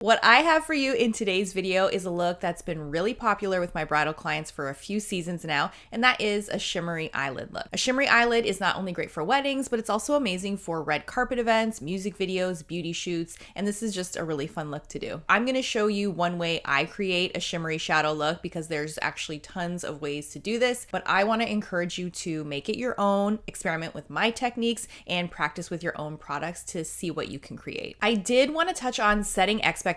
What I have for you in today's video is a look that's been really popular with my bridal clients for a few seasons now, and that is a shimmery eyelid look. A shimmery eyelid is not only great for weddings, but it's also amazing for red carpet events, music videos, beauty shoots, and this is just a really fun look to do. I'm going to show you one way I create a shimmery shadow look because there's actually tons of ways to do this, but I want to encourage you to make it your own, experiment with my techniques, and practice with your own products to see what you can create. I did want to touch on setting expectations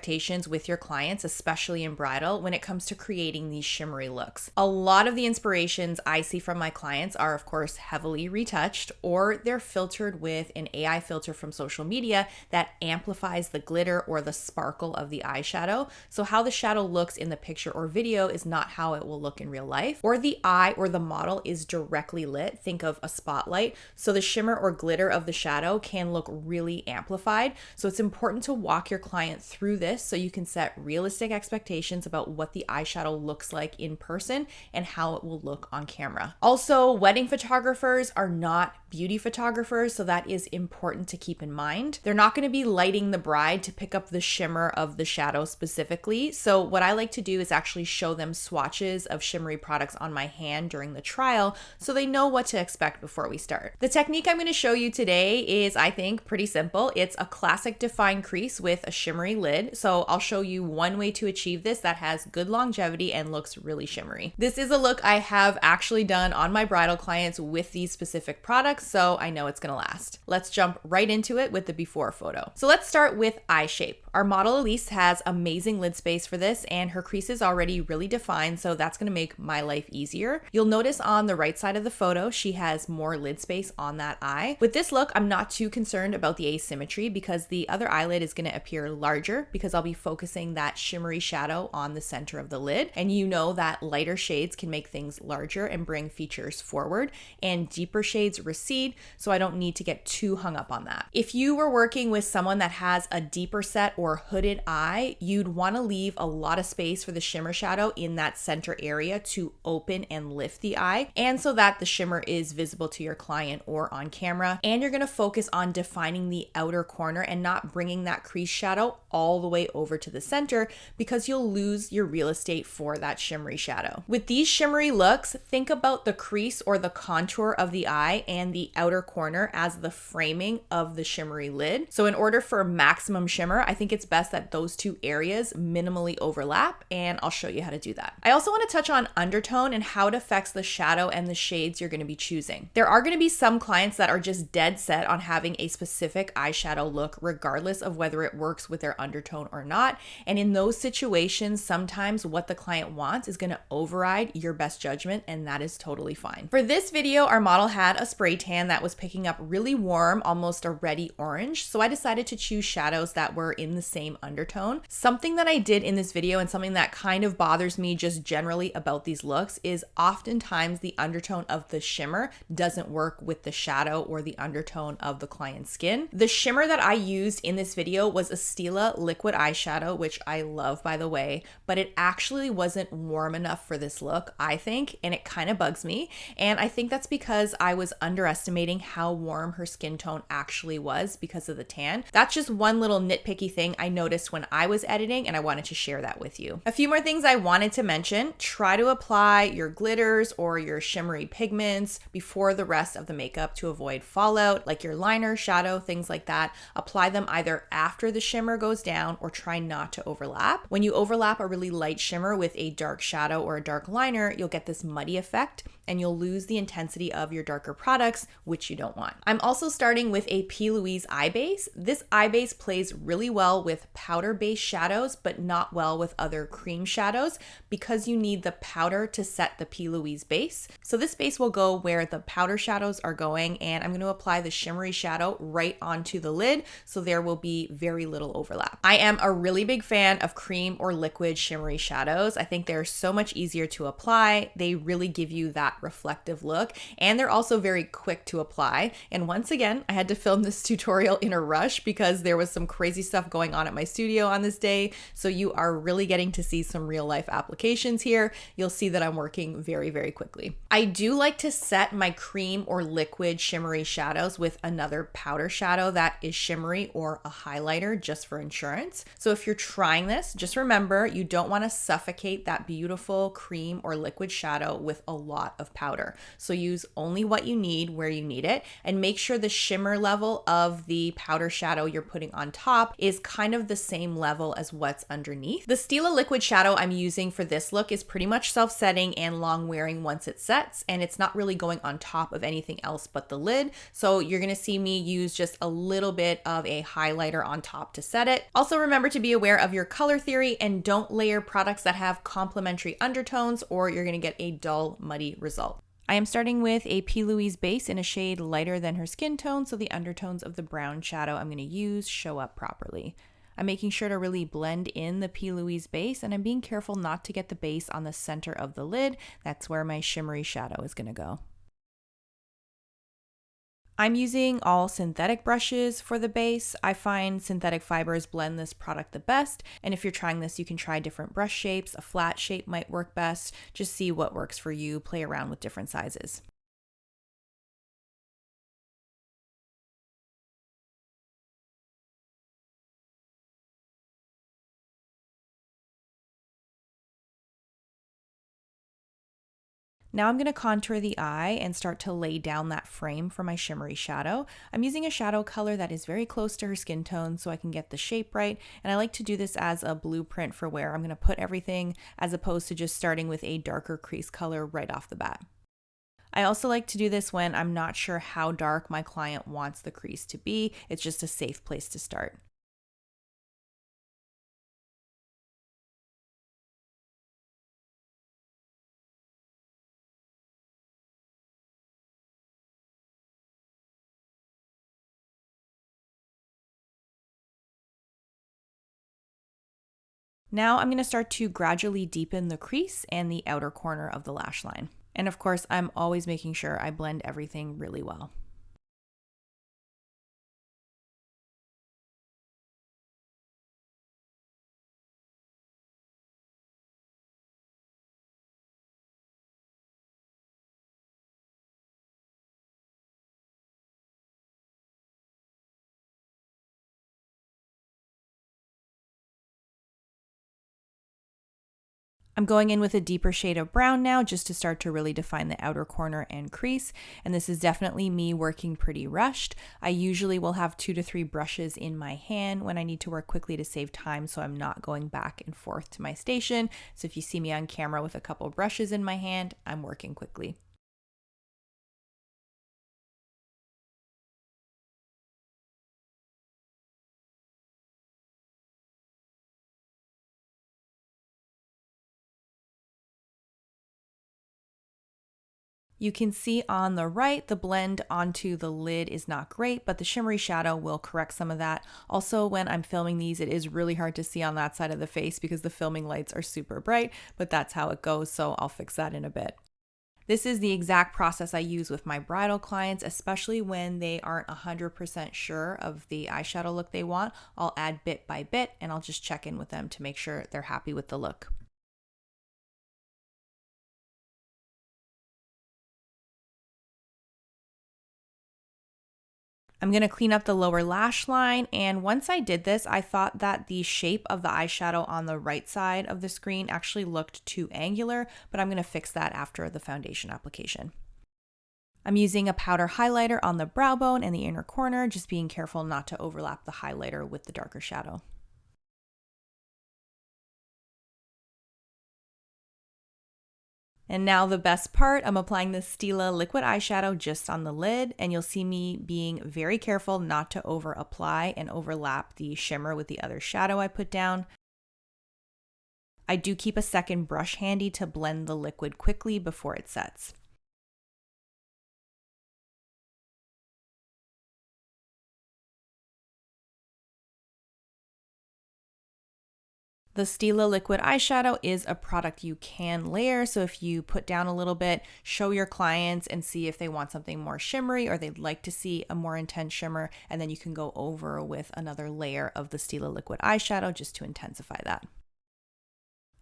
with your clients, especially in bridal, when it comes to creating these shimmery looks. A lot of the inspirations I see from my clients are, of course, heavily retouched, or they're filtered with an AI filter from social media that amplifies the glitter or the sparkle of the eyeshadow. So how the shadow looks in the picture or video is not how it will look in real life. Or the eye or the model is directly lit. Think of a spotlight. So the shimmer or glitter of the shadow can look really amplified. So it's important to walk your client through this so you can set realistic expectations about what the eyeshadow looks like in person and how it will look on camera. Also, wedding photographers are not beauty photographers, so that is important to keep in mind. They're not going to be lighting the bride to pick up the shimmer of the shadow specifically. So what I like to do is actually show them swatches of shimmery products on my hand during the trial so they know what to expect before we start. The technique I'm going to show you today is, I think, pretty simple. It's a classic defined crease with a shimmery lid. So I'll show you one way to achieve this that has good longevity and looks really shimmery. This is a look I have actually done on my bridal clients with these specific products, so I know it's gonna last. Let's jump right into it with the before photo. So let's start with eye shape. Our model Elise has amazing lid space for this, and her crease is already really defined, so that's gonna make my life easier. You'll notice on the right side of the photo, she has more lid space on that eye. With this look, I'm not too concerned about the asymmetry because the other eyelid is gonna appear larger because I'll be focusing that shimmery shadow on the center of the lid. And you know that lighter shades can make things larger and bring features forward, and deeper shades recede, so I don't need to get too hung up on that. If you were working with someone that has a deeper set or hooded eye, you'd want to leave a lot of space for the shimmer shadow in that center area to open and lift the eye, and so that the shimmer is visible to your client or on camera. And you're going to focus on defining the outer corner and not bringing that crease shadow all the way over to the center because you'll lose your real estate for that shimmery shadow. With these shimmery looks, think about the crease or the contour of the eye and the outer corner as the framing of the shimmery lid. So in order for maximum shimmer, I think it's best that those two areas minimally overlap, and I'll show you how to do that. I also want to touch on undertone and how it affects the shadow and the shades you're going to be choosing. There are going to be some clients that are just dead set on having a specific eyeshadow look regardless of whether it works with their undertone or not. And in those situations, sometimes what the client wants is going to override your best judgment, and that is totally fine. For this video, our model had a spray tan that was picking up really warm, almost a reddy orange. So I decided to choose shadows that were in the same undertone. Something that I did in this video and something that kind of bothers me just generally about these looks is oftentimes the undertone of the shimmer doesn't work with the shadow or the undertone of the client's skin. The shimmer that I used in this video was a Stila liquid eyeshadow, which I love, by the way, but it actually wasn't warm enough for this look, I think, and it kind of bugs me. And I think that's because I was underestimating how warm her skin tone actually was because of the tan. That's just one little nitpicky thing I noticed when I was editing, and I wanted to share that with you. A few more things I wanted to mention. Try to apply your glitters or your shimmery pigments before the rest of the makeup to avoid fallout, like your liner, shadow, things like that. Apply them either after the shimmer goes down or try not to overlap. When you overlap a really light shimmer with a dark shadow or a dark liner, you'll get this muddy effect and you'll lose the intensity of your darker products, which you don't want. I'm also starting with a P. Louise eye base. This eye base plays really well with powder-based shadows, but not well with other cream shadows because you need the powder to set the P. Louise base. So this base will go where the powder shadows are going, and I'm going to apply the shimmery shadow right onto the lid so there will be very little overlap. I am a really big fan of cream or liquid shimmery shadows. I think they're so much easier to apply. They really give you that reflective look, and they're also very quick to apply. And once again, I had to film this tutorial in a rush because there was some crazy stuff going going on at my studio on this day. So you are really getting to see some real life applications here. You'll see that I'm working very, very quickly. I do like to set my cream or liquid shimmery shadows with another powder shadow that is shimmery or a highlighter just for insurance. So if you're trying this, just remember you don't want to suffocate that beautiful cream or liquid shadow with a lot of powder. So use only what you need where you need it, and make sure the shimmer level of the powder shadow you're putting on top is kind of the same level as what's underneath. The Stila liquid shadow I'm using for this look is pretty much self-setting and long wearing once it sets, and it's not really going on top of anything else but the lid. So you're gonna see me use just a little bit of a highlighter on top to set it. Also remember to be aware of your color theory and don't layer products that have complementary undertones, or you're gonna get a dull, muddy result. I am starting with a P. Louise base in a shade lighter than her skin tone, so the undertones of the brown shadow I'm going to use show up properly. I'm making sure to really blend in the P. Louise base, and I'm being careful not to get the base on the center of the lid. That's where my shimmery shadow is going to go. I'm using all synthetic brushes for the base. I find synthetic fibers blend this product the best, and if you're trying this, you can try different brush shapes. A flat shape might work best. Just see what works for you. Play around with different sizes. Now I'm going to contour the eye and start to lay down that frame for my shimmery shadow. I'm using a shadow color that is very close to her skin tone so I can get the shape right, and I like to do this as a blueprint for where I'm going to put everything, as opposed to just starting with a darker crease color right off the bat. I also like to do this when I'm not sure how dark my client wants the crease to be. It's just a safe place to start. Now I'm going to start to gradually deepen the crease and the outer corner of the lash line. And of course, I'm always making sure I blend everything really well. I'm going in with a deeper shade of brown now just to start to really define the outer corner and crease. And this is definitely me working pretty rushed. I usually will have 2 to 3 brushes in my hand when I need to work quickly to save time, so I'm not going back and forth to my station. So if you see me on camera with a couple brushes in my hand, I'm working quickly. You can see on the right, the blend onto the lid is not great, but the shimmery shadow will correct some of that. Also, when I'm filming these, it is really hard to see on that side of the face because the filming lights are super bright, but that's how it goes, so I'll fix that in a bit. This is the exact process I use with my bridal clients, especially when they aren't 100% sure of the eyeshadow look they want. I'll add bit by bit, and I'll just check in with them to make sure they're happy with the look. I'm going to clean up the lower lash line, and once I did this, I thought that the shape of the eyeshadow on the right side of the screen actually looked too angular, but I'm going to fix that after the foundation application. I'm using a powder highlighter on the brow bone and the inner corner, just being careful not to overlap the highlighter with the darker shadow. And now the best part, I'm applying the Stila liquid eyeshadow just on the lid, and you'll see me being very careful not to over apply and overlap the shimmer with the other shadow I put down. I do keep a second brush handy to blend the liquid quickly before it sets. The Stila liquid eyeshadow is a product you can layer. So if you put down a little bit, show your clients and see if they want something more shimmery or they'd like to see a more intense shimmer. And then you can go over with another layer of the Stila liquid eyeshadow just to intensify that.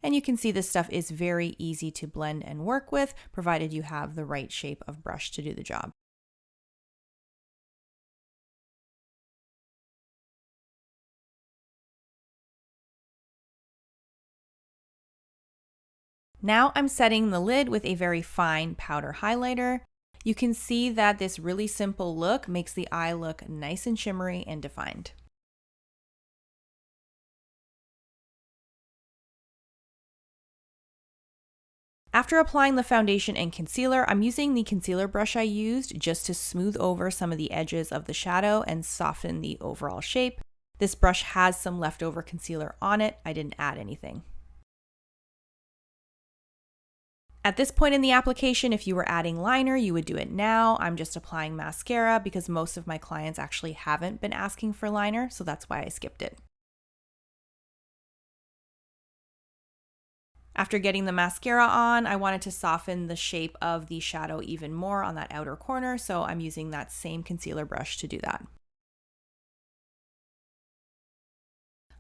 And you can see this stuff is very easy to blend and work with, provided you have the right shape of brush to do the job. Now I'm setting the lid with a very fine powder highlighter. You can see that this really simple look makes the eye look nice and shimmery and defined. After applying the foundation and concealer, I'm using the concealer brush I used just to smooth over some of the edges of the shadow and soften the overall shape. This brush has some leftover concealer on it. I didn't add anything. At this point in the application, if you were adding liner, you would do it now. I'm just applying mascara because most of my clients actually haven't been asking for liner, so that's why I skipped it. After getting the mascara on, I wanted to soften the shape of the shadow even more on that outer corner, so I'm using that same concealer brush to do that.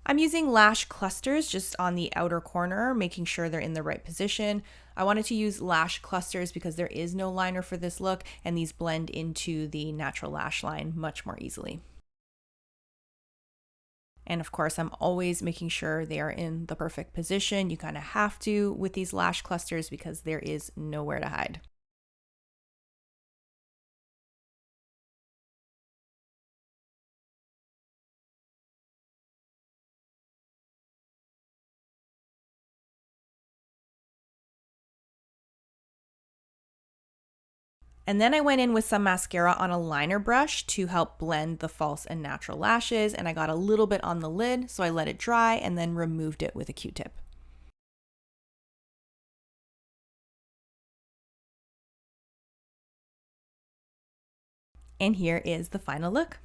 I'm using lash clusters just on the outer corner, making sure they're in the right position. I wanted to use lash clusters because there is no liner for this look, and these blend into the natural lash line much more easily. And of course, I'm always making sure they are in the perfect position. You kind of have to with these lash clusters because there is nowhere to hide. And then I went in with some mascara on a liner brush to help blend the false and natural lashes, and I got a little bit on the lid, so I let it dry and then removed it with a Q-tip. And here is the final look.